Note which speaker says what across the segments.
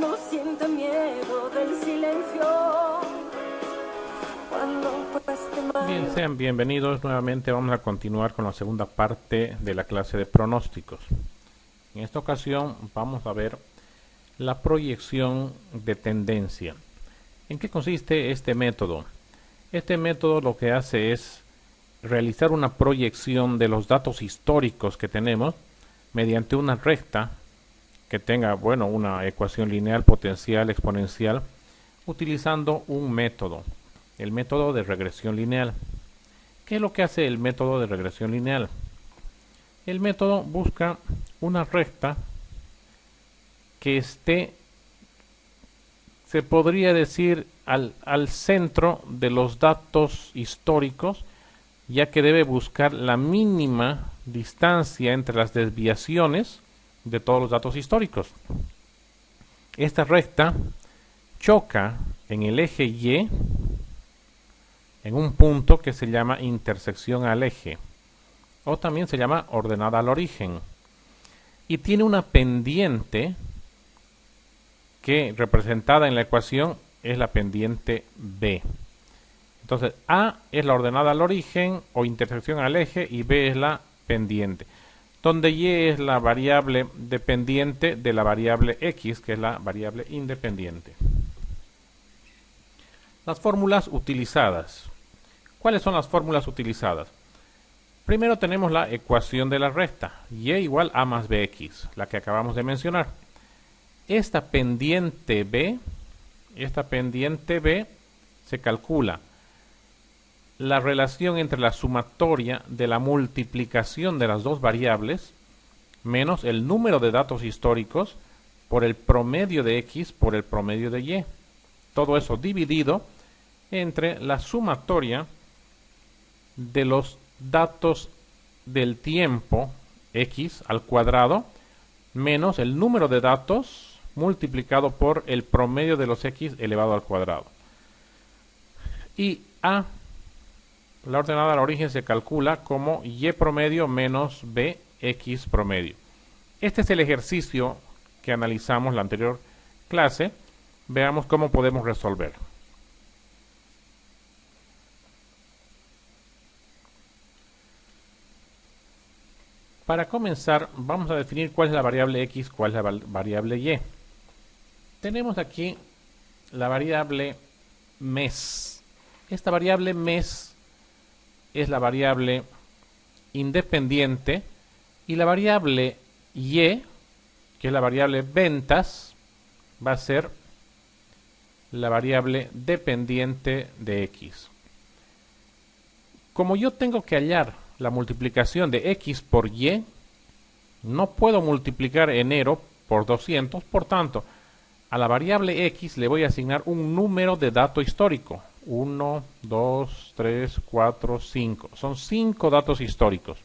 Speaker 1: no siente miedo del silencio.
Speaker 2: Bien, sean bienvenidos nuevamente. Vamos a continuar con la segunda parte de la clase de pronósticos. En esta ocasión vamos a ver la proyección de tendencia. ¿En qué consiste este método? Este método lo que hace es realizar una proyección de los datos históricos que tenemos mediante una recta que tenga, bueno, una ecuación lineal, potencial, exponencial, utilizando un método, el método de regresión lineal. ¿Qué es lo que hace el método de regresión lineal? El método busca una recta que esté, se podría decir, al centro de los datos históricos, ya que debe buscar la mínima distancia entre las desviaciones de todos los datos históricos. Esta recta choca en el eje Y en un punto que se llama intersección al eje, o también se llama ordenada al origen, y tiene una pendiente que, representada en la ecuación, es la pendiente B. Entonces, A es la ordenada al origen o intersección al eje y B es la pendiente, donde Y es la variable dependiente de la variable X, que es la variable independiente. Las fórmulas utilizadas. ¿Cuáles son las fórmulas utilizadas? Primero tenemos la ecuación de la recta, Y igual A más BX, la que acabamos de mencionar. Esta pendiente B se calcula la relación entre la sumatoria de la multiplicación de las dos variables menos el número de datos históricos por el promedio de X por el promedio de Y. Todo eso dividido entre la sumatoria de los datos del tiempo X al cuadrado menos el número de datos multiplicado por el promedio de los X elevado al cuadrado. Y A, la ordenada al origen, se calcula como Y promedio menos BX promedio. Este es el ejercicio que analizamos en la anterior clase. Veamos cómo podemos resolver. Para comenzar, vamos a definir cuál es la variable X, cuál es la variable Y. Tenemos aquí la variable mes. Esta variable mes es la variable independiente y la variable Y, que es la variable ventas, va a ser la variable dependiente de X. Como yo tengo que hallar la multiplicación de X por Y, no puedo multiplicar enero por 200, por tanto, a la variable X le voy a asignar un número de dato histórico. 1, 2, 3, 4, 5. Son 5 datos históricos.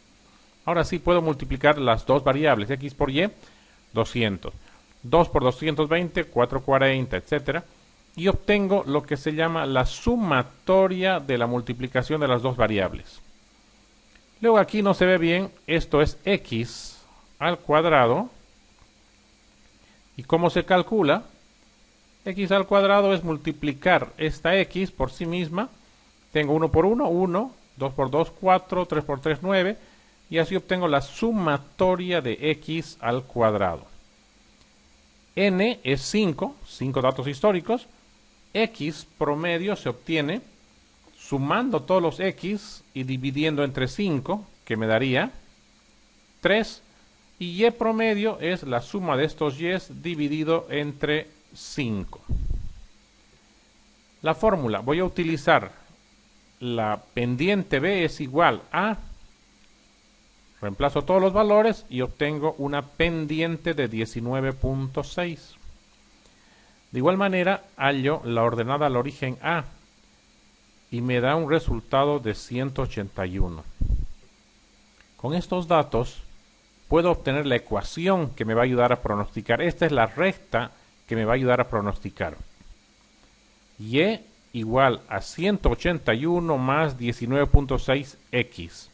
Speaker 2: Ahora sí puedo multiplicar las dos variables, X por Y, 200. 2 por 220, 440, etc. Y obtengo lo que se llama la sumatoria de la multiplicación de las dos variables. Luego aquí no se ve bien, esto es X al cuadrado. ¿Y cómo se calcula? X al cuadrado es multiplicar esta X por sí misma. Tengo 1 por 1, 1, 2 por 2, 4, 3 por 3, 9. Y así obtengo la sumatoria de X al cuadrado. N es 5 datos históricos. X promedio se obtiene sumando todos los X y dividiendo entre 5, que me daría 3. Y Y promedio es la suma de estos Y dividido entre 5. La fórmula, voy a utilizar la pendiente B es igual a, reemplazo todos los valores y obtengo una pendiente de 19.6. De igual manera, hallo la ordenada al origen A y me da un resultado de 181. Con estos datos puedo obtener la ecuación que me va a ayudar a pronosticar. Esta es la recta que me va a ayudar a pronosticar. Y igual a 181 más 19.6x,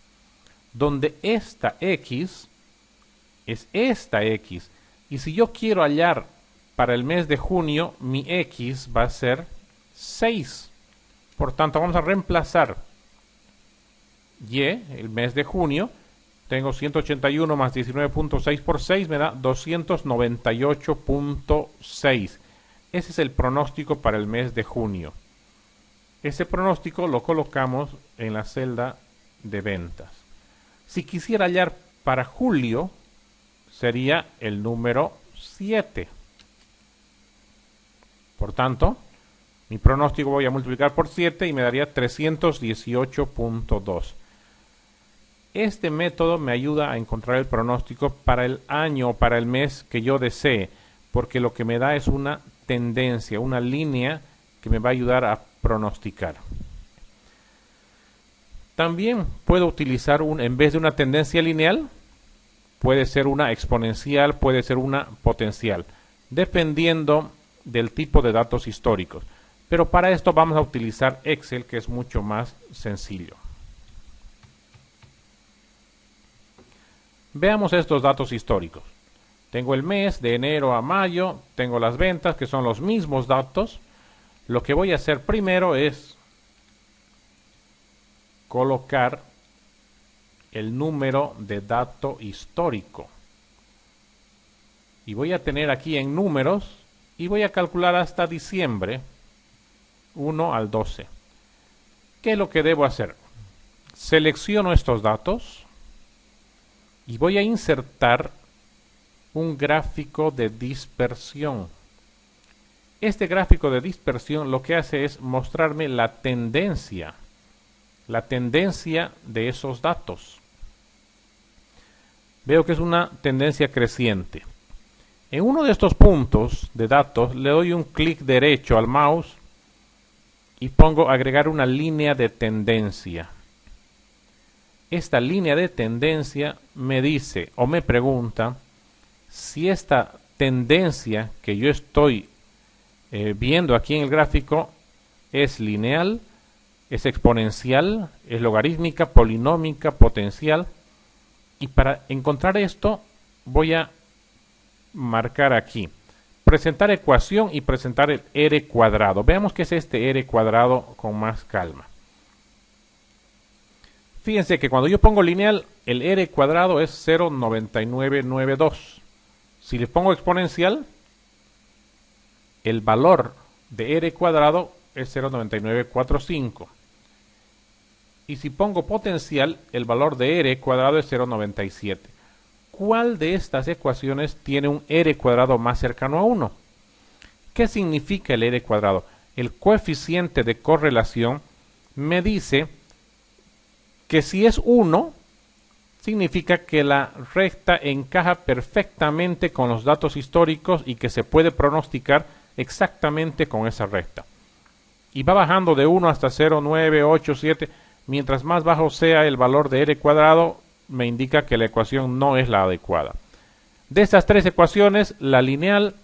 Speaker 2: donde esta x es esta x. Y si yo quiero hallar para el mes de junio mi X va a ser 6. Por tanto, vamos a reemplazar Y, el mes de junio. Tengo 181 más 19.6 por 6, me da 298.6. Ese es el pronóstico para el mes de junio. Ese pronóstico lo colocamos en la celda de ventas. Si quisiera hallar para julio, sería el número 7. Por tanto, mi pronóstico voy a multiplicar por 7 y me daría 318.2. Este método me ayuda a encontrar el pronóstico para el año o para el mes que yo desee, porque lo que me da es una tendencia, una línea que me va a ayudar a pronosticar. También puedo utilizar en vez de una tendencia lineal, puede ser una exponencial, puede ser una potencial, dependiendo del tipo de datos históricos. Pero para esto vamos a utilizar Excel, que es mucho más sencillo. Veamos estos datos históricos. Tengo el mes de enero a mayo, tengo las ventas, que son los mismos datos. Lo que voy a hacer primero es colocar el número de dato histórico. Y voy a tener aquí en números y voy a calcular hasta diciembre 1 al 12. ¿Qué es lo que debo hacer? Selecciono estos datos y voy a insertar un gráfico de dispersión. Este gráfico de dispersión lo que hace es mostrarme la tendencia de esos datos. Veo que es una tendencia creciente. En uno de estos puntos de datos le doy un clic derecho al mouse y pongo agregar una línea de tendencia. Esta línea de tendencia me dice o me pregunta si esta tendencia que yo estoy viendo aquí en el gráfico es lineal, es exponencial, es logarítmica, polinómica, potencial. Y para encontrar esto voy a marcar aquí presentar ecuación y presentar el R cuadrado. Veamos qué es este R cuadrado con más calma. Fíjense que cuando yo pongo lineal, el R cuadrado es 0,9992. Si le pongo exponencial, el valor de R cuadrado es 0,9945. Y si pongo potencial, el valor de R cuadrado es 0,97. ¿Cuál de estas ecuaciones tiene un R cuadrado más cercano a 1? ¿Qué significa el R cuadrado? El coeficiente de correlación me dice que si es 1, significa que la recta encaja perfectamente con los datos históricos y que se puede pronosticar exactamente con esa recta. Y va bajando de 1 hasta 0,987. Mientras más bajo sea el valor de R cuadrado, me indica que la ecuación no es la adecuada. De estas tres ecuaciones, la lineal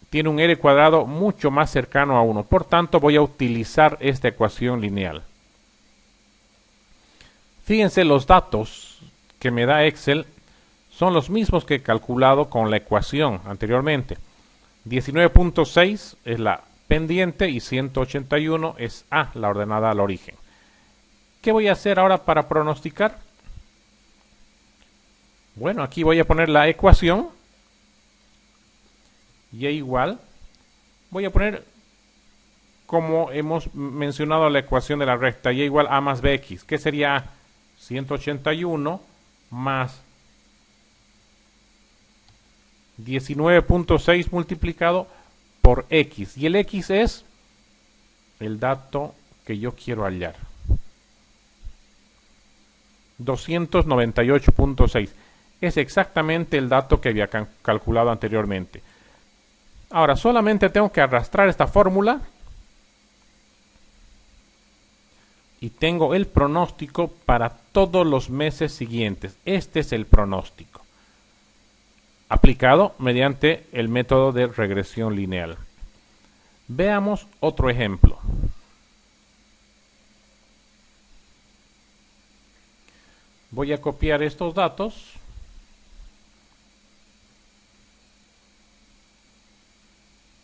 Speaker 2: tiene un R cuadrado mucho más cercano a 1. Por tanto, voy a utilizar esta ecuación lineal. Fíjense, los datos que me da Excel son los mismos que he calculado con la ecuación anteriormente. 19.6 es la pendiente y 181 es A, la ordenada al origen. ¿Qué voy a hacer ahora para pronosticar? Bueno, aquí voy a poner la ecuación. Y igual, voy a poner como hemos mencionado la ecuación de la recta, y igual a más bx. ¿Qué sería A? 181 más 19.6 multiplicado por x. Y el x es el dato que yo quiero hallar. 298.6. Es exactamente el dato que había calculado anteriormente. Ahora, solamente tengo que arrastrar esta fórmula y tengo el pronóstico para todos los meses siguientes. Este es el pronóstico, aplicado mediante el método de regresión lineal. Veamos otro ejemplo. Voy a copiar estos datos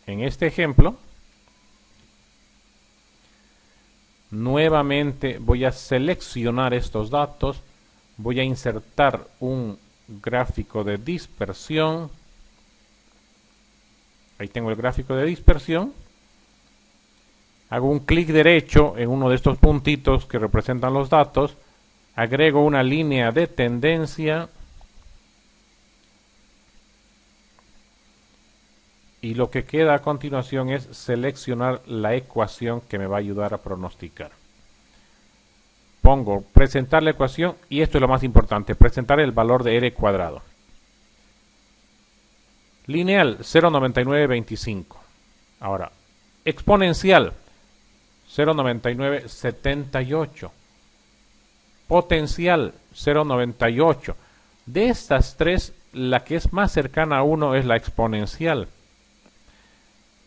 Speaker 2: En este ejemplo, nuevamente voy a seleccionar estos datos, voy a insertar un gráfico de dispersión. Ahí tengo el gráfico de dispersión. Hago un clic derecho en uno de estos puntitos que representan los datos, agrego una línea de tendencia y lo que queda a continuación es seleccionar la ecuación que me va a ayudar a pronosticar. Pongo presentar la ecuación y esto es lo más importante, presentar el valor de R cuadrado. Lineal 0,9925. Ahora, exponencial 0,9978. Potencial 0,98. De estas tres, la que es más cercana a 1 es la exponencial.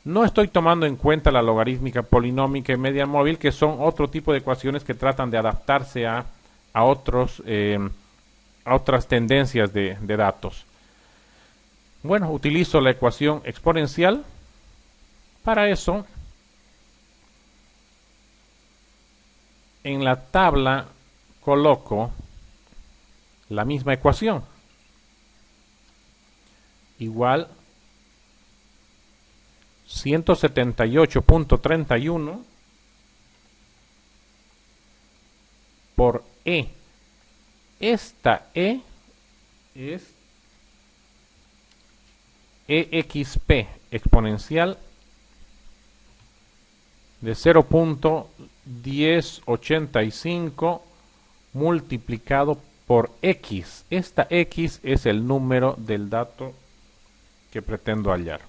Speaker 2: No estoy tomando en cuenta la logarítmica polinómica y media móvil, que son otro tipo de ecuaciones que tratan de adaptarse a otras tendencias de datos. Bueno, utilizo la ecuación exponencial. Para eso, en la tabla coloco la misma ecuación. Igual 178.31 por E. Esta E es EXP exponencial de 0.1085 multiplicado por X. Esta X es el número del dato que pretendo hallar.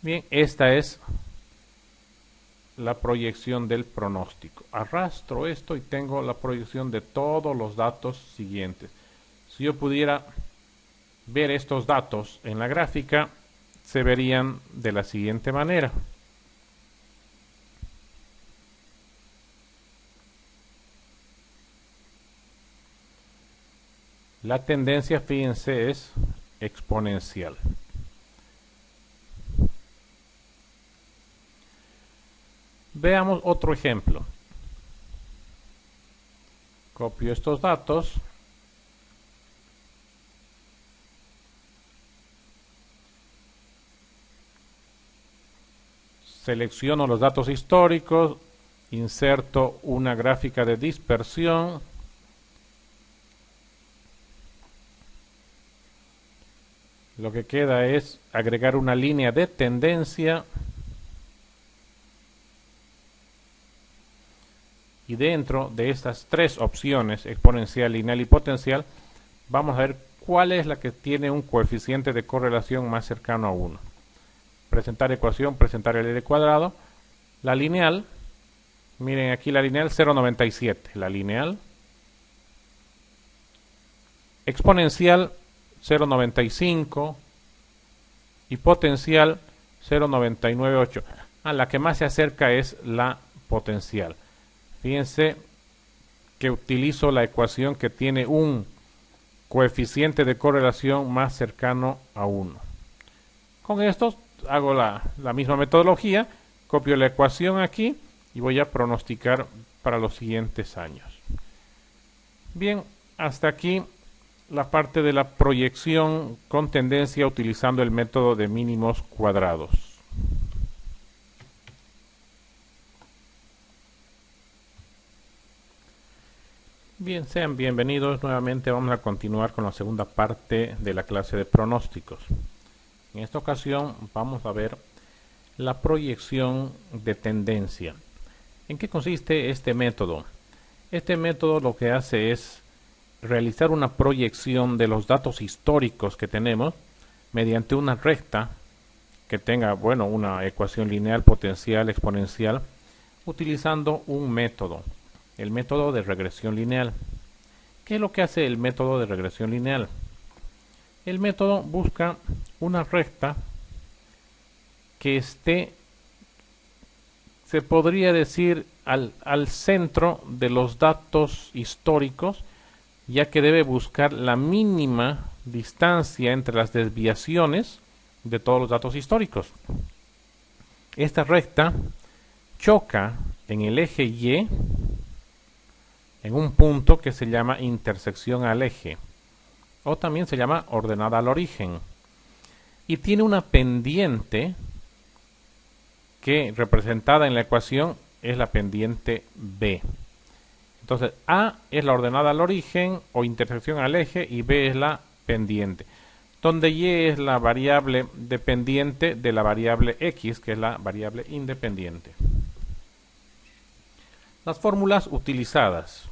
Speaker 2: Bien, esta es la proyección del pronóstico. Arrastro esto y tengo la proyección de todos los datos siguientes. Si yo pudiera ver estos datos en la gráfica, se verían de la siguiente manera. La tendencia, fíjense, es exponencial. Veamos otro ejemplo. Copio estos datos. Selecciono los datos históricos, inserto una gráfica de dispersión. Lo que queda es agregar una línea de tendencia. Y dentro de estas tres opciones, exponencial, lineal y potencial, vamos a ver cuál es la que tiene un coeficiente de correlación más cercano a 1. Presentar ecuación, presentar el R cuadrado. La lineal, miren aquí la lineal 0,97. La lineal. Exponencial 0,95. Y potencial 0,998. La que más se acerca es la potencial. Fíjense que utilizo la ecuación que tiene un coeficiente de correlación más cercano a 1. Con esto hago la misma metodología, copio la ecuación aquí y voy a pronosticar para los siguientes años. Bien, hasta aquí la parte de la proyección con tendencia utilizando el método de mínimos cuadrados. Bien, sean bienvenidos nuevamente. Vamos a continuar con la segunda parte de la clase de pronósticos. En esta ocasión vamos a ver la proyección de tendencia. ¿En qué consiste este método? Este método lo que hace es realizar una proyección de los datos históricos que tenemos mediante una recta que tenga, bueno, una ecuación lineal, potencial, exponencial, utilizando un método. El método de regresión lineal. ¿Qué es lo que hace el método de regresión lineal? El método busca una recta que esté, se podría decir, al centro de los datos históricos, ya que debe buscar la mínima distancia entre las desviaciones de todos los datos históricos. Esta recta choca en el eje Y en un punto que se llama intersección al eje, o también se llama ordenada al origen, y tiene una pendiente que, representada en la ecuación, es la pendiente B. Entonces, A es la ordenada al origen o intersección al eje y B es la pendiente, donde Y es la variable dependiente de la variable X, que es la variable independiente. Las fórmulas utilizadas.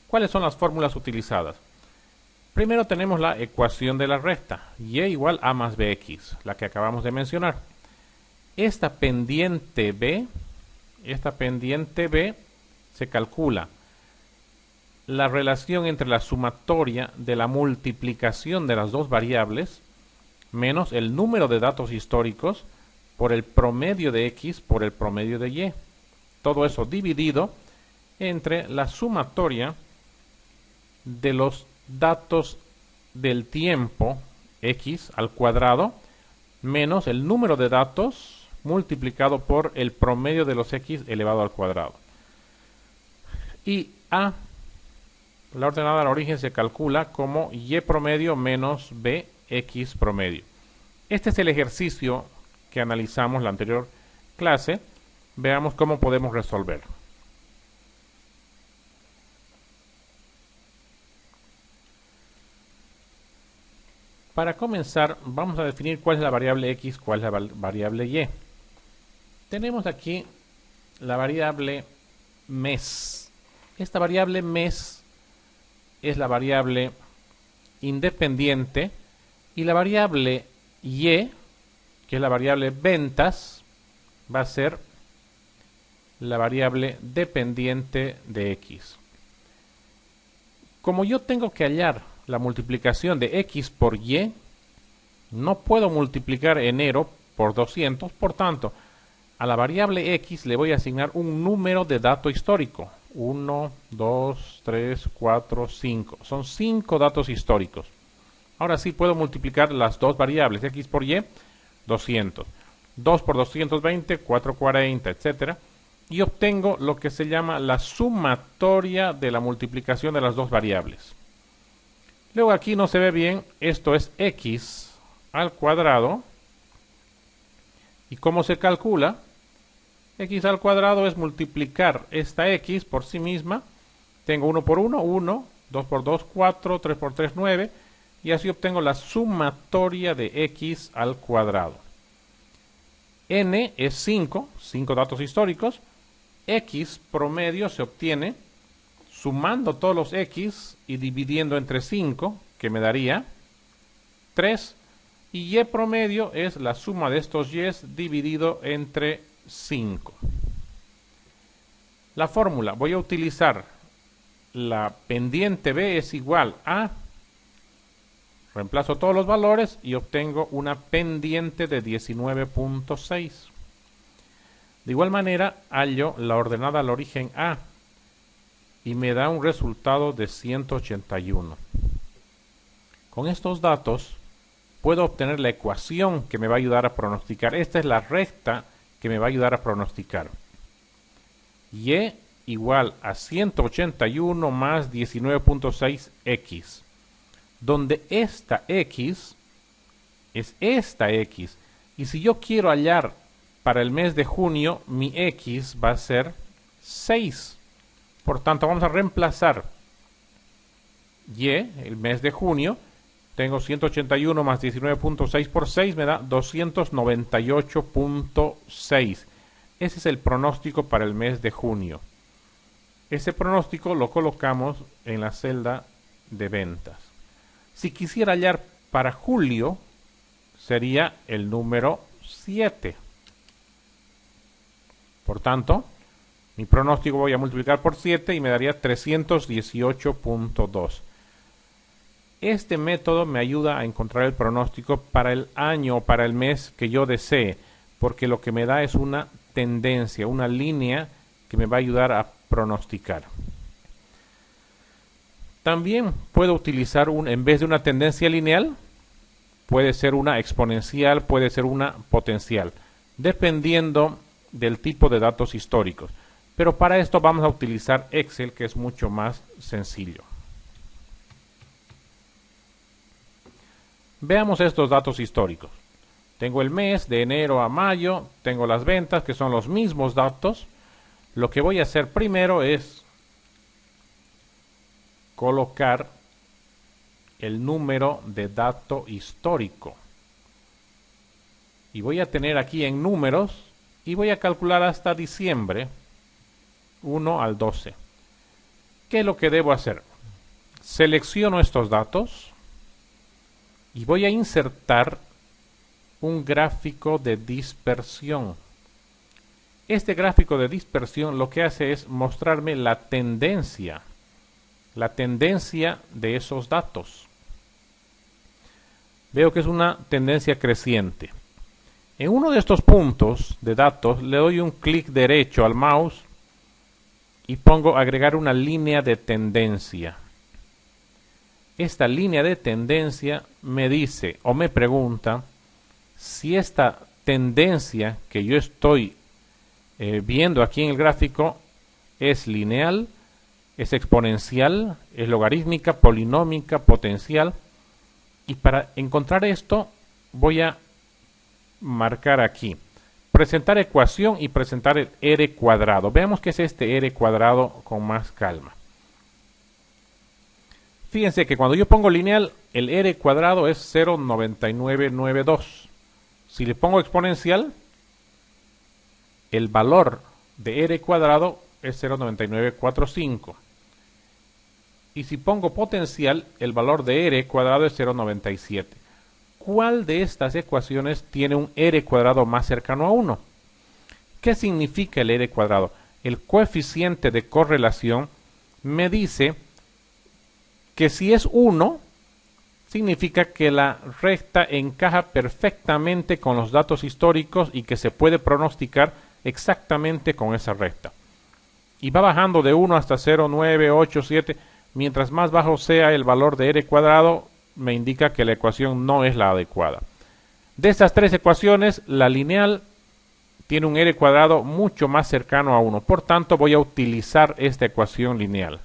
Speaker 2: ¿Cuáles son las fórmulas utilizadas? Primero tenemos la ecuación de la recta, Y igual A más BX, la que acabamos de mencionar. Esta pendiente B se calcula la relación entre la sumatoria de la multiplicación de las dos variables menos el número de datos históricos por el promedio de X por el promedio de Y. Todo eso dividido entre la sumatoria de los datos del tiempo X al cuadrado menos el número de datos multiplicado por el promedio de los X elevado al cuadrado. Y A, la ordenada al origen, se calcula como Y promedio menos BX promedio. Este es el ejercicio que analizamos la anterior clase. Veamos cómo podemos resolver. Para comenzar, vamos a definir cuál es la variable X, cuál es la variable Y. Tenemos aquí la variable mes. Esta variable mes es la variable independiente y la variable Y, que es la variable ventas, va a ser la variable dependiente de X. Como yo tengo que hallar la multiplicación de X por Y, no puedo multiplicar enero por 200, por tanto, a la variable X le voy a asignar un número de dato histórico. 1, 2, 3, 4, 5. Son 5 datos históricos. Ahora sí puedo multiplicar las dos variables, X por Y, 200. 2 por 220, 440, etc. Y obtengo lo que se llama la sumatoria de la multiplicación de las dos variables. Luego aquí no se ve bien, esto es X al cuadrado. ¿Y cómo se calcula? X al cuadrado es multiplicar esta X por sí misma. Tengo 1 por 1, 1, 2 por 2, 4, 3 por 3, 9. Y así obtengo la sumatoria de X al cuadrado. N es 5 datos históricos. X promedio se obtiene sumando todos los X y dividiendo entre 5, que me daría 3. Y Y promedio es la suma de estos Y's dividido entre 5. La fórmula, voy a utilizar la pendiente B es igual a, reemplazo todos los valores y obtengo una pendiente de 19.6. De igual manera, hallo la ordenada al origen A y me da un resultado de 181. Con estos datos puedo obtener la ecuación que me va a ayudar a pronosticar. Esta es la recta que me va a ayudar a pronosticar. Y igual a 181 más 19.6x, donde esta x es esta x. Y si yo quiero hallar para el mes de junio, mi x va a ser 6. Por tanto, vamos a reemplazar Y, el mes de junio. Tengo 181 más 19.6 por 6, me da 298.6. Ese es el pronóstico para el mes de junio. Ese pronóstico lo colocamos en la celda de ventas. Si quisiera hallar para julio, sería el número 7. Por tanto, mi pronóstico voy a multiplicar por 7 y me daría 318.2. Este método me ayuda a encontrar el pronóstico para el año o para el mes que yo desee, porque lo que me da es una tendencia, una línea que me va a ayudar a pronosticar. También puedo utilizar en vez de una tendencia lineal, puede ser una exponencial, puede ser una potencial, dependiendo del tipo de datos históricos. Pero para esto vamos a utilizar Excel, que es mucho más sencillo. Veamos estos datos históricos. Tengo el mes de enero a mayo, tengo las ventas, que son los mismos datos. Lo que voy a hacer primero es colocar el número de dato histórico. Y voy a tener aquí en números y voy a calcular hasta diciembre 1 al 12. ¿Qué es lo que debo hacer? Selecciono estos datos y voy a insertar un gráfico de dispersión. Este gráfico de dispersión lo que hace es mostrarme la tendencia de esos datos. Veo que es una tendencia creciente. En uno de estos puntos de datos le doy un clic derecho al mouse y pongo agregar una línea de tendencia. Esta línea de tendencia me dice o me pregunta si esta tendencia que yo estoy viendo aquí en el gráfico es lineal, es exponencial, es logarítmica, polinómica, potencial. Y para encontrar esto voy a marcar aquí presentar ecuación y presentar el R cuadrado. Veamos qué es este R cuadrado con más calma. Fíjense que cuando yo pongo lineal, el R cuadrado es 0,9992. Si le pongo exponencial, el valor de R cuadrado es 0,9945. Y si pongo potencial, el valor de R cuadrado es 0,97. ¿Cuál de estas ecuaciones tiene un R cuadrado más cercano a 1? ¿Qué significa el R cuadrado? El coeficiente de correlación me dice que si es 1, significa que la recta encaja perfectamente con los datos históricos y que se puede pronosticar exactamente con esa recta. Y va bajando de 1 hasta 0,987. Mientras más bajo sea el valor de R cuadrado, me indica que la ecuación no es la adecuada. De estas tres ecuaciones, la lineal tiene un R cuadrado mucho más cercano a 1. Por tanto, voy a utilizar esta ecuación lineal.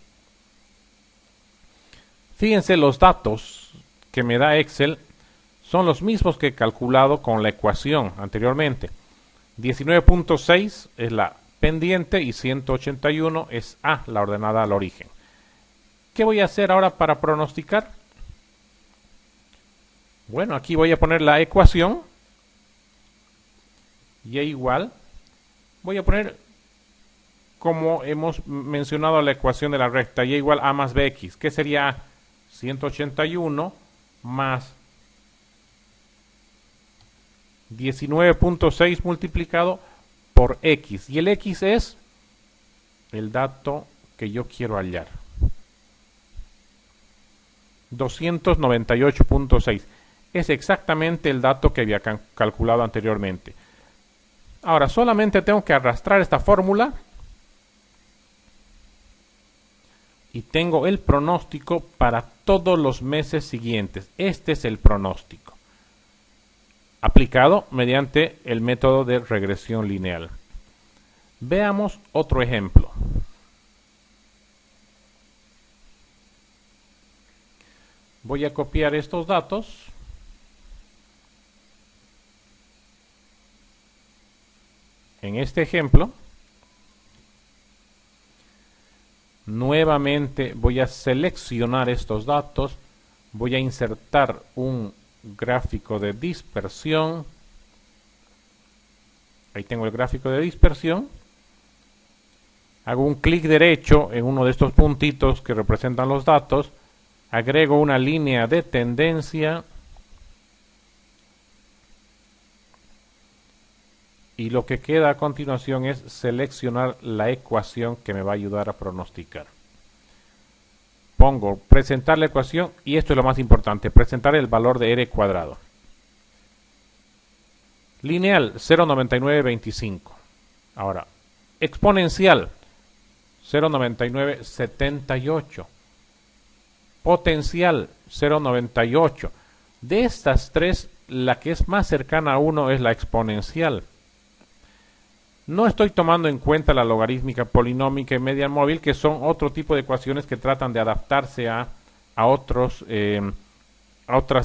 Speaker 2: Fíjense, los datos que me da Excel son los mismos que he calculado con la ecuación anteriormente. 19.6 es la pendiente y 181 es A, la ordenada al origen. ¿Qué voy a hacer ahora para pronosticar? Bueno, aquí voy a poner la ecuación. Y igual, voy a poner como hemos mencionado la ecuación de la recta, y igual a más bx. ¿Qué sería 181 más 19.6 multiplicado por x? Y el x es el dato que yo quiero hallar. 298.6. Es exactamente el dato que había calculado anteriormente. Ahora solamente tengo que arrastrar esta fórmula y tengo el pronóstico para todos los meses siguientes. Este es el pronóstico aplicado mediante el método de regresión lineal. Veamos otro ejemplo. Voy a copiar estos datos. En este ejemplo, nuevamente voy a seleccionar estos datos, voy a insertar un gráfico de dispersión. Ahí tengo el gráfico de dispersión. Hago un clic derecho en uno de estos puntitos que representan los datos, agrego una línea de tendencia y lo que queda a continuación es seleccionar la ecuación que me va a ayudar a pronosticar. Pongo presentar la ecuación y esto es lo más importante, presentar el valor de R cuadrado. Lineal 0,9925. Ahora, exponencial 0,9978. Potencial 0,98. De estas tres, la que es más cercana a 1 es la exponencial. No estoy tomando en cuenta la logarítmica polinómica y media móvil, que son otro tipo de ecuaciones que tratan de adaptarse a otras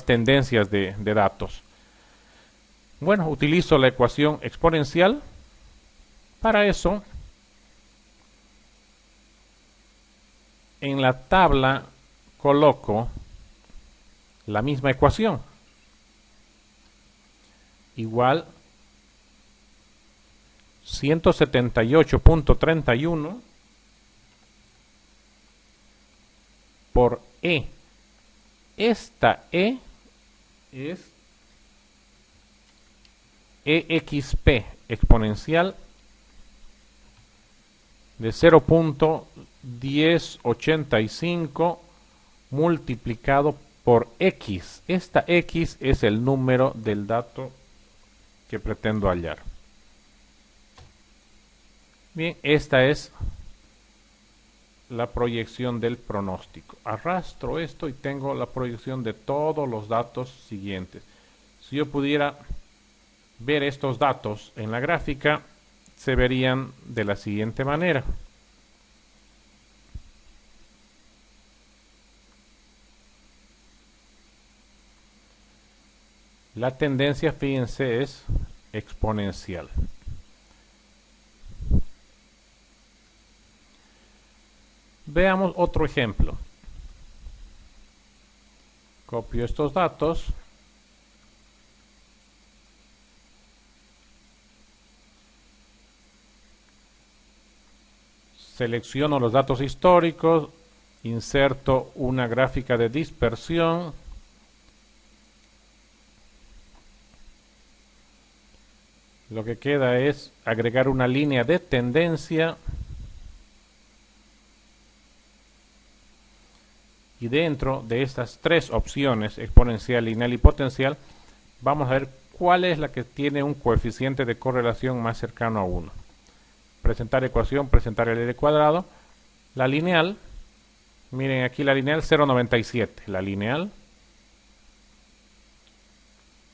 Speaker 2: tendencias de datos. Bueno, utilizo la ecuación exponencial. Para eso, en la tabla coloco la misma ecuación. Igual 178.31 por E. Esta E es EXP exponencial de 0.1085 multiplicado por X. Esta X es el número del dato que pretendo hallar. Bien, esta es la proyección del pronóstico. Arrastro esto y tengo la proyección de todos los datos siguientes. Si yo pudiera ver estos datos en la gráfica, se verían de la siguiente manera. La tendencia, fíjense, es exponencial. Veamos otro ejemplo. Copio estos datos. Selecciono los datos históricos, inserto una gráfica de dispersión. Lo que queda es agregar una línea de tendencia. Y dentro de estas tres opciones, exponencial, lineal y potencial, vamos a ver cuál es la que tiene un coeficiente de correlación más cercano a 1. Presentar ecuación, presentar el L cuadrado. La lineal, miren aquí la lineal 0.97. La lineal.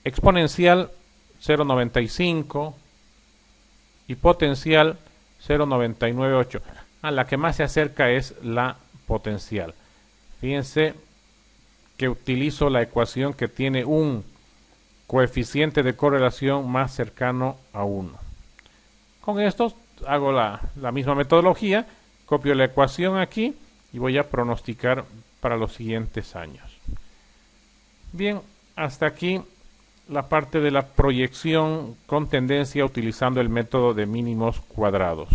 Speaker 2: Exponencial 0.95. Y potencial 0.998. A la que más se acerca es la potencial. Fíjense que utilizo la ecuación que tiene un coeficiente de correlación más cercano a 1. Con esto hago la misma metodología, copio la ecuación aquí y voy a pronosticar para los siguientes años. Bien, hasta aquí la parte de la proyección con tendencia utilizando el método de mínimos cuadrados.